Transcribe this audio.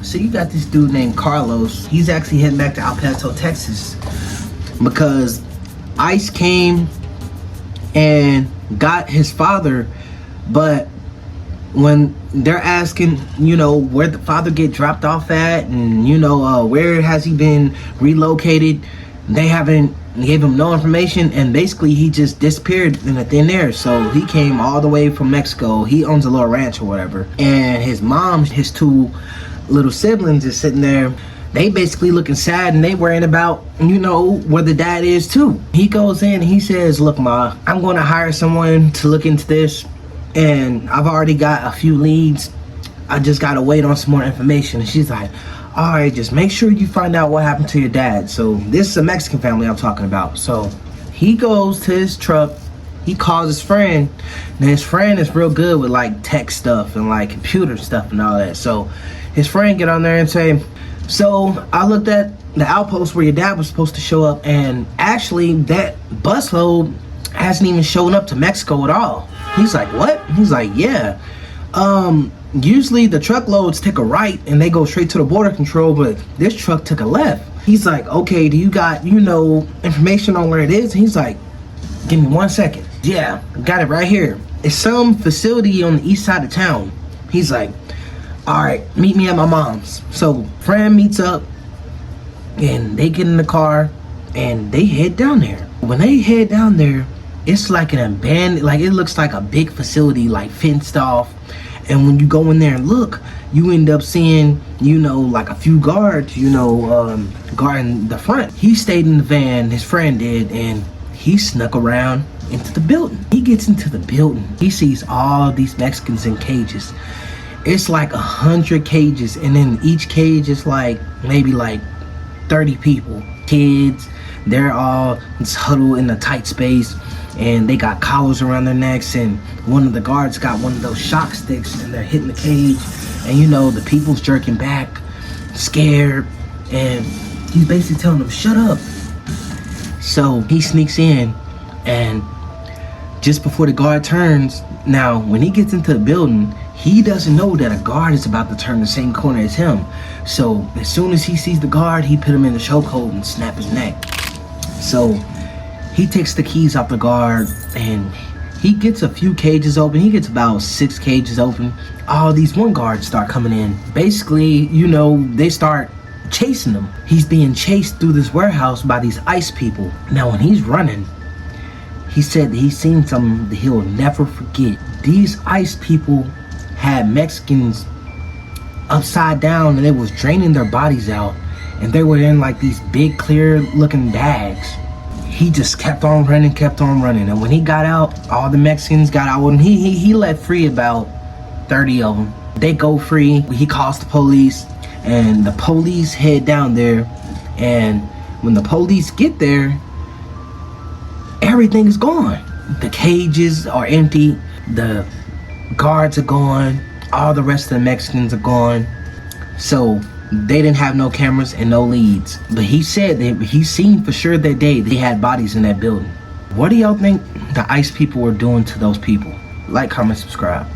So you got this dude named Carlos. He's actually heading back to El Paso, Texas, because ICE came and got his father. But when they're asking, where the father get dropped off at, and where has he been relocated, they haven't gave him no information, and basically he just disappeared in the thin air. So he came all the way from Mexico. He owns a little ranch or whatever, and his mom, his two little siblings is sitting there. They basically looking sad, and they worrying about where the dad is too. He goes in and he says, look, Ma, I'm going to hire someone to look into this, and I've already got a few leads. I just gotta wait on some more information. And she's like, all right, just make sure you find out what happened to your dad. So this is a Mexican family I'm talking about. So he goes to his truck, he calls his friend, and his friend is real good with like tech stuff and like computer stuff and all that. So his friend get on there and say, so I looked at the outpost where your dad was supposed to show up, and actually that busload hasn't even shown up to Mexico at all. He's like, what? He's like, yeah. Usually the truckloads take a right and they go straight to the border control, but this truck took a left. He's like, okay, do you got, information on where it is? He's like, give me 1 second. Yeah, got it right here. It's some facility on the east side of town. He's like, all right, meet me at my mom's. So friend meets up and they get in the car and they head down there. When they head down there, it's like an abandoned, like it looks like a big facility, like fenced off. And when you go in there and look, you end up seeing, like a few guards, guarding the front. He stayed in the van, his friend did, and he snuck around into the building. He gets into the building. He sees all these Mexicans in cages. It's like 100 cages, and in each cage is like maybe like 30 people, kids. They're all huddled in a tight space, and they got collars around their necks, and one of the guards got one of those shock sticks, and they're hitting the cage, and the people's jerking back, scared, and he's basically telling them, shut up. So he sneaks in, and just before the guard turns, now when he gets into the building, he doesn't know that a guard is about to turn the same corner as him. So as soon as he sees the guard, he put him in the chokehold and snap his neck. So he takes the keys off the guard and he gets a few cages open. He gets about 6 cages open. All these one guards start coming in. Basically, they start chasing him. He's being chased through this warehouse by these ICE people. Now, when he's running, he said that he's seen something that he'll never forget. These ICE people had Mexicans upside down, and they was draining their bodies out, and they were in like these big clear looking bags. He just kept on running, and when he got out, all the Mexicans got out, and he let free about 30 of them. They go free. He calls the police, and the police head down there, and when the police get there, everything is gone. The cages are empty, the guards are gone, all the rest of the Mexicans are gone. So they didn't have no cameras and no leads, but he said that he seen for sure that day they had bodies in that building. What do y'all think the ICE people were doing to those people? Like, comment, subscribe.